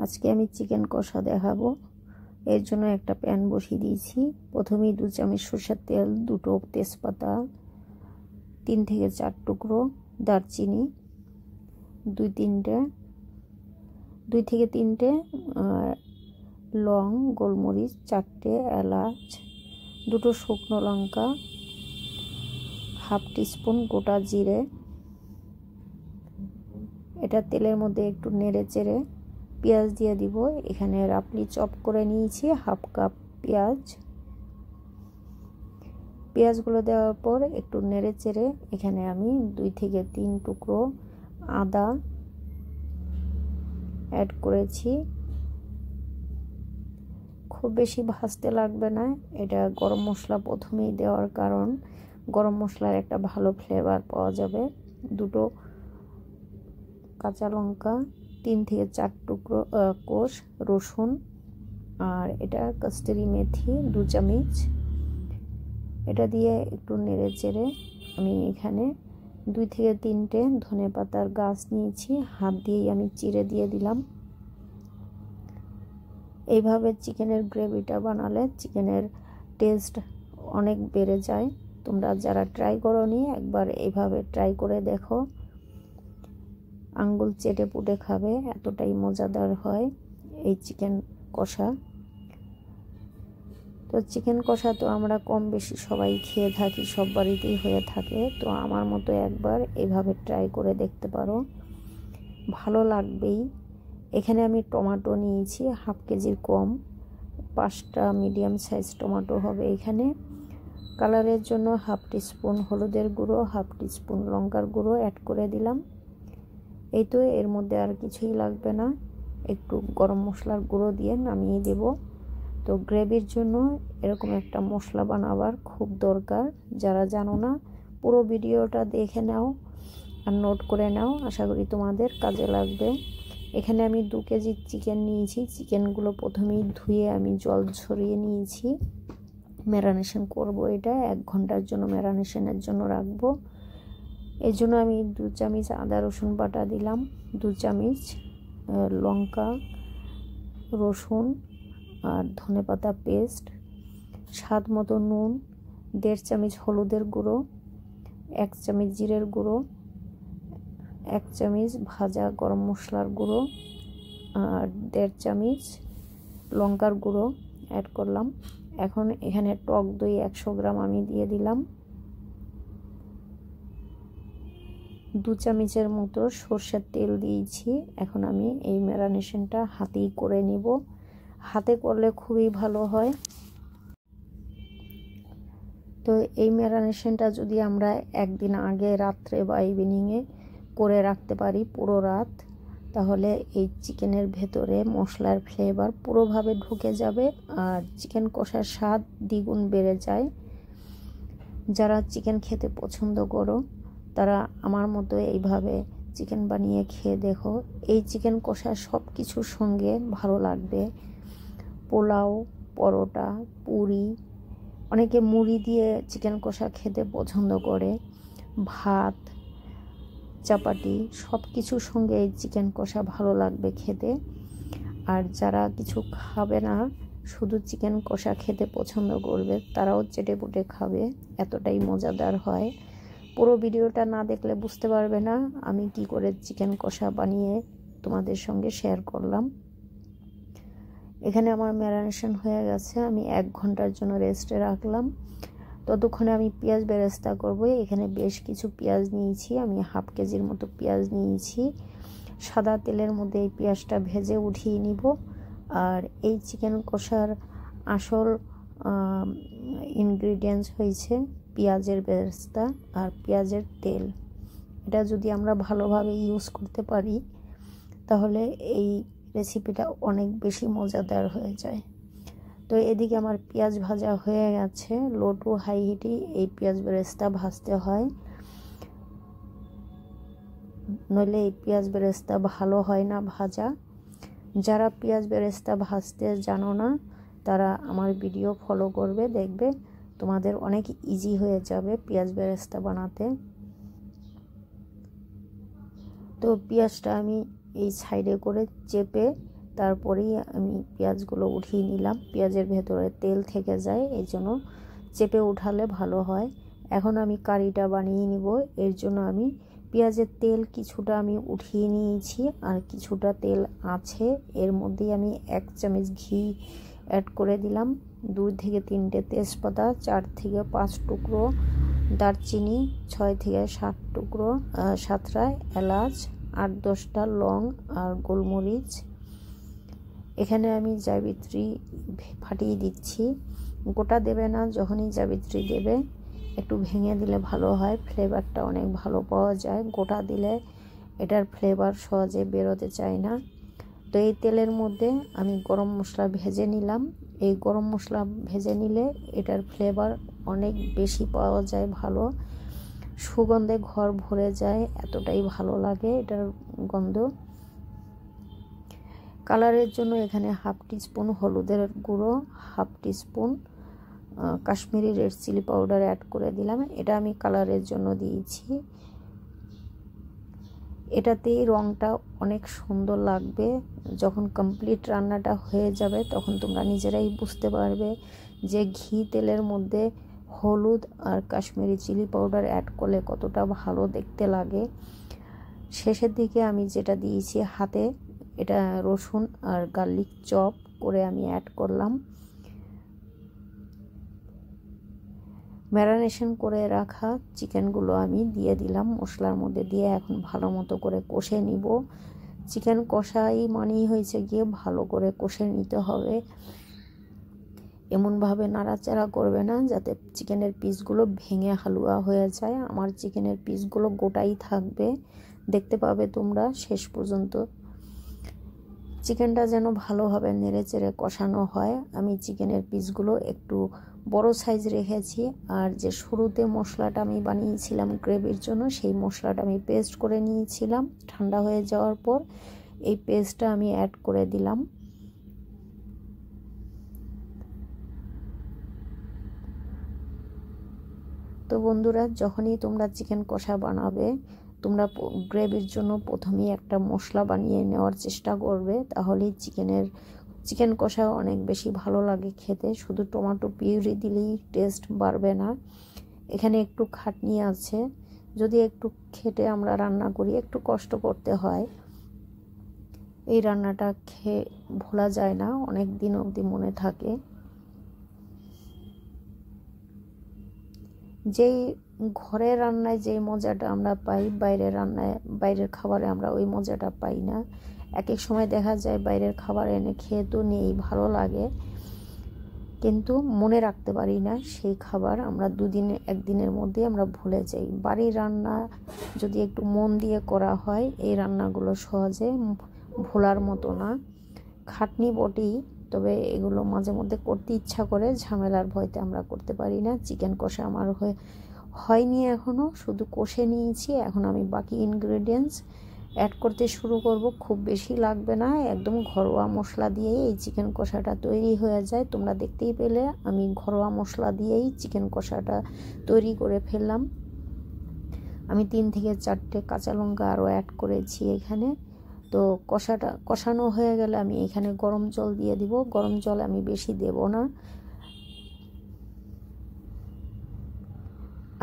আজকে আমি চিকেন কষা দেখাবো। এর জন্য একটা প্যান বসিয়ে দিয়েছি। প্রথমেই 2 চামচ সরষের তেল, 2টো তেজপাতা, 3 থেকে 4 টুকরো দারচিনি, 2 থেকে 3টে লং, গোলমরিচ, 4টে এলাচ, 2টো শুকনো লঙ্কা, হাফ টিস্পুন গোটা জিরে। এটা তেলের মধ্যে একটু নেড়ে চেড়ে পেঁয়াজ দিয়ে দিব। এখানে রাফলি চপ করে নিয়েছি হাফ কাপ পেঁয়াজ। পেঁয়াজগুলো দেওয়ার পর একটু নেড়ে চেড়ে এখানে আমি 2 থেকে 3 টুকরো আদা অ্যাড করেছি। খুব বেশি ভাজতে লাগবে না, এটা গরম মশলা প্রথমেই দেওয়ার কারণ গরম মশলার একটা ভালো ফ্লেভার পাওয়া যাবে। 2টো কাঁচা লঙ্কা, 3 থেকে 4 টুকরো কোষ রসুন, আর এটা কস্তুরি মেথি 2 চামচ। এটা দিয়ে একটু নেড়ে চেড়ে আমি এখানে 2 থেকে 3টে ধনেপাতার গাছ নিয়েছি, হাত দিয়েই আমি চিড়ে দিয়ে দিলাম। এইভাবে চিকেনের গ্রেভিটা বানালে চিকেনের টেস্ট অনেক বেড়ে যায়। তোমরা যারা ট্রাই করোনি একবার এইভাবে ট্রাই করে দেখো, আঙ্গুল চেটে পুটে খাবে, এতটাই মজাদার হয় এই চিকেন কষা। তো চিকেন কষা তো আমরা কম বেশি সবাই খেয়ে থাকি, সব বাড়িতেই হয়ে থাকে। তো আমার মতো একবার এইভাবে ট্রাই করে দেখতে পারো, ভালো লাগবেই। এখানে আমি টমেটো নিয়েছি হাফ কেজির কম, 5টা মিডিয়াম সাইজ টমেটো হবে এখানে। কালারের জন্য হাফ টিস্পুন হলুদের গুঁড়ো, হাফ টিস্পুন লঙ্কার গুঁড়ো অ্যাড করে দিলাম। এই তো, এর মধ্যে আর কিছুই লাগবে না, একটু গরম মশলার গুঁড়ো দিয়ে নামিয়ে দেব। তো গ্রেভির জন্য এরকম একটা মশলা বানাবার খুব দরকার। যারা জানো না পুরো ভিডিওটা দেখে নাও আর নোট করে নাও, আশা করি তোমাদের কাজে লাগবে। এখানে আমি 2 কেজি চিকেন নিয়েছি। চিকেনগুলো প্রথমেই ধুয়ে আমি জল ঝরিয়ে নিয়েছি। ম্যারিনেশন করব, এটা 1 ঘন্টার জন্য ম্যারিনেশনের জন্য রাখবো। এই জন্য আমি 2 চামচ আদা রসুন বাটা দিলাম, 2 চামচ লঙ্কা রসুন আর ধনেপাতা পেস্ট, স্বাদ মতো নুন, 1.5 চামচ হলুদের গুঁড়ো, 1 চামচ জিরের গুঁড়ো, 1 চামচ ভাজা গরম মশলার গুঁড়ো আর 1.5 চামচ লঙ্কার গুঁড়ো অ্যাড করলাম। এখন এখানে টক দই 100 গ্রাম আমি দিয়ে দিলাম। 2 চামচের মতো সরষের তেল দিয়েছি। এখন আমি এই ম্যারিনেশনটা হাতেই করে নিব। হাতে করলে খুবই ভালো হয়। তো এই ম্যারিনেশনটা যদি আমরা একদিন আগে রাত্রে বা ইভিনিংয়ে করে রাখতে পারি পুরো রাত, তাহলে এই চিকেনের ভেতরে মশলার ফ্লেভার পুরোভাবে ঢুকে যাবে আর চিকেন কষার স্বাদ দ্বিগুণ বেড়ে যায়। যারা চিকেন খেতে পছন্দ করো তারা আমার মতো এইভাবে চিকেন বানিয়ে খেয়ে দেখো। এই চিকেন কষা সব কিছুর সঙ্গে ভালো লাগবে। পোলাও, পরোটা, পুরি, অনেকে মুড়ি দিয়ে চিকেন কষা খেতে পছন্দ করে, ভাত, চাপাটি, সব কিছুর সঙ্গে এই চিকেন কষা ভালো লাগবে খেতে। আর যারা কিছু খাবে না, শুধু চিকেন কষা খেতে পছন্দ করবে, তারাও চেটে পুটে খাবে, এতটাই মজাদার হয়। পুরো ভিডিওটা না দেখলে বুঝতে পারবে না আমি কি করে চিকেন কষা বানিয়ে তোমাদের সঙ্গে শেয়ার করলাম। এখানে আমার ম্যারিনেশন হয়ে গেছে, আমি 1 ঘন্টার জন্য রেস্টে রাখলাম। ততক্ষণে আমি পেঁয়াজ বেরেস্তা করব। এখানে বেশ কিছু পেঁয়াজ নিয়েছি, আমি হাফ কেজির মতো পেঁয়াজ নিয়েছি। সাদা তেলের মধ্যে এই পেঁয়াজটা ভেজে উঠিয়ে নিব। আর এই চিকেন কষার আসল ইনগ্রিডিয়েন্টস হয়েছে পেঁয়াজের বেরেস্তা আর পেঁয়াজের তেল। এটা যদি আমরা ভালোভাবে ইউজ করতে পারি তাহলে এই রেসিপিটা অনেক বেশি মজাদার হয়ে যায়। তো এদিকে আমার পেঁয়াজ ভাজা হয়ে গেছে। লো টু হাই হিটে এই পেঁয়াজ বেরেস্তা ভাজতে হয়, নইলে এই পেঁয়াজ বেরেস্তা ভালো হয় না ভাজা। যারা পেঁয়াজ বেরেস্তা ভাজতে জানো না তারা আমার ভিডিও ফলো করবে, দেখবে তোমাদের অনেক ইজি হয়ে যাবে পেঁয়াজ বেরেস্তা বানাতে। তো পেঁয়াজটা আমি এই সাইডে করে চেপে তারপরেই আমি পেঁয়াজগুলো উঠিয়ে নিলাম। পেঁয়াজের ভেতরে তেল থেকে যায়, এই জন্য চেপে উঠালে ভালো হয়। এখন আমি কারিটা বানিয়ে নিব। এর জন্য আমি পেঁয়াজের তেল কিছুটা আমি উঠিয়ে নিয়েছি, আর কিছুটা তেল আছে। এর মধ্যেই আমি 1 চামচ ঘি অ্যাড করে দিলাম, 2 থেকে 3টে তেজপাতা, 4 থেকে 5 টুকরো দারচিনি, 6 থেকে 7 টুকরো 7টা এলাচ, 8-10টা লং আর গোলমরিচ। এখানে আমি জাবিত্রী ফাটিয়ে দিচ্ছি। গোটা দেবে না, যখনই জাবিত্রী দেবে একটু ভেঙে দিলে ভালো হয়, ফ্লেভারটা অনেক ভালো পাওয়া যায়। গোটা দিলে এটার ফ্লেভার সহজে বেরোতে চায় না। তো এই তেলের মধ্যে আমি গরম মশলা ভেজে নিলাম। এই গরম মশলা ভেজে নিলে এটার ফ্লেভার অনেক বেশি পাওয়া যায়, ভালো সুগন্ধে ঘর ভরে যায়, এতটাই ভালো লাগে এটার গন্ধ। কালারের জন্য এখানে 1/2 টিস্পুন হলুদের গুঁড়ো, 1/2 teaspoon Kashmiri red chilli powder add করে দিলাম। এটা আমি কালারের জন্য দিয়েছি। এটাতেই রঙটা অনেক সুন্দর লাগবে। যখন কমপ্লিট রান্নাটা হয়ে যাবে তখন তোমরা নিজেরাই বুঝতে পারবে যে ঘি তেলের মধ্যে হলুদ আর কাশ্মীরি চিলি পাউডার অ্যাড করলে কতটা ভালো দেখতে লাগে। শেষের দিকে আমি যেটা দিয়েছি হাতে, এটা রসুন আর গার্লিক চপ করে আমি অ্যাড করলাম। ম্যারিনেশন করে রাখা চিকেনগুলো আমি দিয়ে দিলাম মশলার মধ্যে দিয়ে। এখন ভালো মতো করে কষে নিব। চিকেন কষাই মানেই হয়েছে গিয়ে ভালো করে কষে নিতে হবে। এমনভাবে নাড়াচাড়া করবে না যাতে চিকেনের পিসগুলো ভেঙে হালুয়া হয়ে যায়। আমার চিকেনের পিসগুলো গোটাই থাকবে, দেখতে পাবে তোমরা শেষ পর্যন্ত। চিকেনটা যেন ভালোভাবে নেড়েচেড়ে কষানো হয়। আমি চিকেনের পিসগুলো একটু বড় সাইজ রেখেছি। আর যে শুরুতে মশলাটা আমি বানিয়েছিলাম গ্রেভির জন্য, সেই মশলাটা আমি পেস্ট করে নিয়েছিলাম। ঠান্ডা হয়ে যাওয়ার পর এই পেস্টটা আমি অ্যাড করে দিলাম। তো বন্ধুরা, যখনই তোমরা চিকেন কষা বানাবে, তোমরা গ্রেভির জন্য প্রথমেই একটা মশলা বানিয়ে নেওয়ার চেষ্টা করবে, তাহলেই চিকেন কষা অনেক বেশি ভালো লাগে খেতে। শুধু টমেটো পিউরি দিলেই টেস্ট বাড়বে না। এখানে একটু খাটনি আছে, যদি একটু খেটে আমরা রান্না করি, একটু কষ্ট করতে হয়। এই রান্নাটা খেয়ে ভোলা যায় না, অনেক দিন অবধি মনে থাকে। যেই ঘরের রান্নায় যে মজাটা আমরা পাই, বাইরের খাবারে আমরা ওই মজাটা পাই না। এক এক সময় দেখা যায় বাইরের খাবার এনে খেয়ে তো নেই, ভালো লাগে, কিন্তু মনে রাখতে পারি না সেই খাবার। আমরা 1 দিনের মধ্যে আমরা ভুলে যাই। বাড়ির রান্না যদি একটু মন দিয়ে করা হয়, এই রান্নাগুলো সহজে ভোলার মতো না। খাটনি বটেই, তবে এগুলো মাঝে মধ্যে করতে ইচ্ছা করে, ঝামেলার ভয়তে আমরা করতে পারি না। চিকেন কষা আমার হয়নি এখনও, শুধু কষে নিয়েছি। এখন আমি বাকি ইনগ্রেডিয়েন্টস অ্যাড করতে শুরু করব। খুব বেশি লাগবে না, একদম ঘরোয়া মশলা দিয়েই এই চিকেন কষাটা তৈরি হয়ে যায়। তোমরা দেখতেই পেলে আমি ঘরোয়া মশলা দিয়েই চিকেন কষাটা তৈরি করে ফেললাম। আমি 3 থেকে 4টে কাঁচা লঙ্কা আরও অ্যাড করেছি এখানে। তো কষানো হয়ে গেলে আমি এখানে গরম জল দিয়ে দিব। গরম জল আমি বেশি দেব না।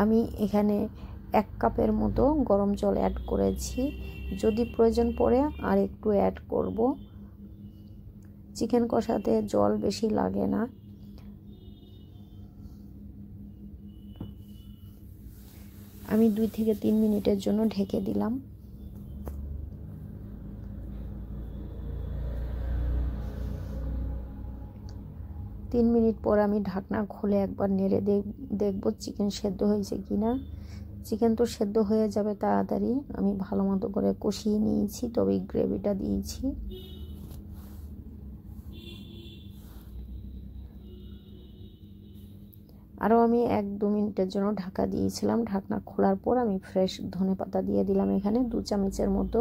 আমি এখানে 1 কাপের মতো গরম জল অ্যাড করেছি। যদি প্রয়োজন পড়ে আর একটু অ্যাড করব। চিকেন কষাতে জল বেশি লাগে না। আমি 2 থেকে 3 মিনিটের জন্য ঢেকে দিলাম। 3 মিনিট পর আমি ঢাকনা খুলে একবার নেড়ে দেখব চিকেন সেদ্ধ হয়েছে কিনা। চিকেন তো সেদ্ধ হয়ে যাবে তাড়াতাড়ি। আমি ভালো মতো করে কষিয়ে নিয়েছি, তবে গ্রেভিটা দিয়েছি। আরও আমি 1-2 মিনিটের জন্য ঢাকা দিয়েছিলাম। ঢাকনা খোলার পর আমি ফ্রেশ ধনেপাতা দিয়ে দিলাম এখানে 2 চামচের মতো।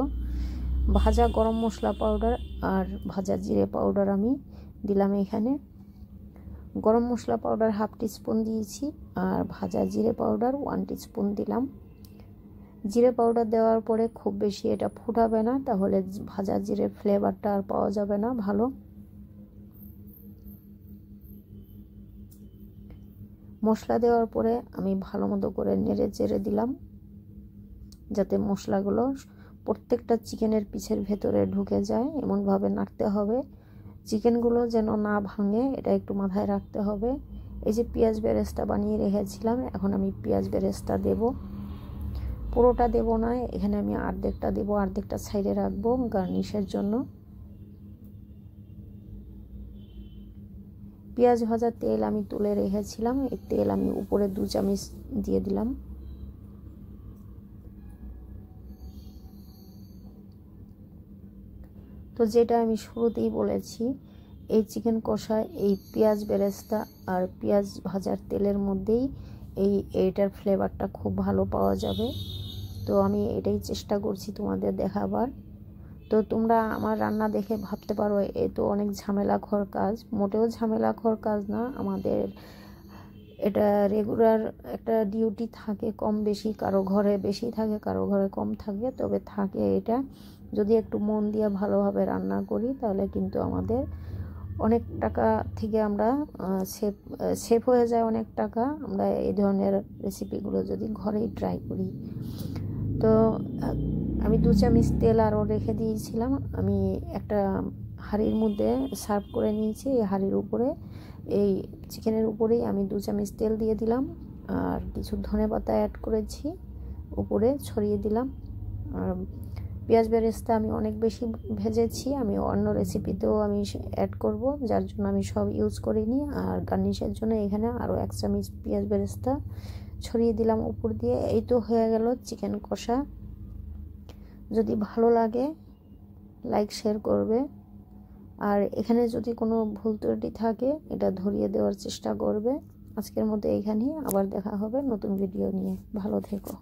ভাজা গরম মশলা পাউডার আর ভাজা জিরে পাউডার আমি দিলাম এখানে। গরম মশলা পাউডার 1/2 টিস্পুন দিয়েছি, আর ভাজা জিরে পাউডার 1 টিস্পুন দিলাম। জিরে পাউডার দেওয়ার পরে খুব বেশি এটা ফুটাবে না, তাহলে ভাজা জিরের ফ্লেভারটা আর পাওয়া যাবে না ভালো। মশলা দেওয়ার পরে আমি ভালো মতো করে নেড়ে চেড়ে দিলাম, যাতে মশলাগুলো প্রত্যেকটা চিকেনের পিছের ভেতরে ঢুকে যায়, এমনভাবে নাড়তে হবে। চিকেনগুলো যেন না ভাঙে, এটা একটু মাথায় রাখতে হবে। এই যে পেঁয়াজ বেরেস্তা বানিয়ে রেখেছিলাম, এখন আমি পেঁয়াজ বেরেস্তা দেব। পুরোটা দেব না, এখানে আমি অর্ধেকটা দেব, অর্ধেকটা সাইডে রাখবো গার্নিশের জন্য। পেঁয়াজ ভাজার তেল আমি তুলে রেখেছিলাম, এই তেল আমি উপরে 2 চামচ দিয়ে দিলাম। তো যেটা আমি শুরুতেই বলেছি, এই চিকেন কষা এই পেঁয়াজ বেরেস্তা আর পেঁয়াজ ভাজার তেলের মধ্যেই এইটার ফ্লেভারটা খুব ভালো পাওয়া যাবে। তো আমি এটাই চেষ্টা করছি তোমাদের দেখাবার। তো তোমরা আমার রান্না দেখে ভাবতে পারো এ তো অনেক ঝামেলাখোর কাজ। মোটেও ঝামেলাখোর কাজ না, আমাদের এটা রেগুলার একটা ডিউটি থাকে, কম বেশি, কারো ঘরে বেশি থাকে, কারো ঘরে কম থাকে, তবে থাকে এটা। যদি একটু মন দিয়ে ভালোভাবে রান্না করি তাহলে কিন্তু আমাদের অনেক টাকা থেকে আমরা সেভ হয়ে যায় অনেক টাকা, আমরা এই ধরনের রেসিপিগুলো যদি ঘরেই ট্রাই করি। তো আমি 2 চামচ তেল আরও রেখে দিয়েছিলাম, আমি একটা হাঁড়ির মধ্যে সার্ভ করে নিয়েছি। এই হাঁড়ির উপরে, এই চিকেনের উপরেই আমি 2 চামচ তেল দিয়ে দিলাম, আর কিছু ধনেপাতা অ্যাড করেছি, উপরে ছড়িয়ে দিলাম। আর পেঁয়াজ বেরেস্তা আমি অনেক বেশি ভেজেছি, আমি অন্য রেসিপিতেও আমি অ্যাড করব, যার জন্য আমি সব ইউজ করিনি। আর গার্নিশের জন্য এখানে আরও 1 চামচ পেঁয়াজ বেরেস্তা ছড়িয়ে দিলাম উপর দিয়ে। এই তো হয়ে গেল চিকেন কষা। যদি ভালো লাগে লাইক শেয়ার করবে, আর এখানে যদি কোনো ভুল ত্রুটি থাকে এটা ধরিয়ে দেওয়ার চেষ্টা করবে। আজকের মতো এইখানেই, আবার দেখা হবে নতুন ভিডিও নিয়ে। ভালো থেকো।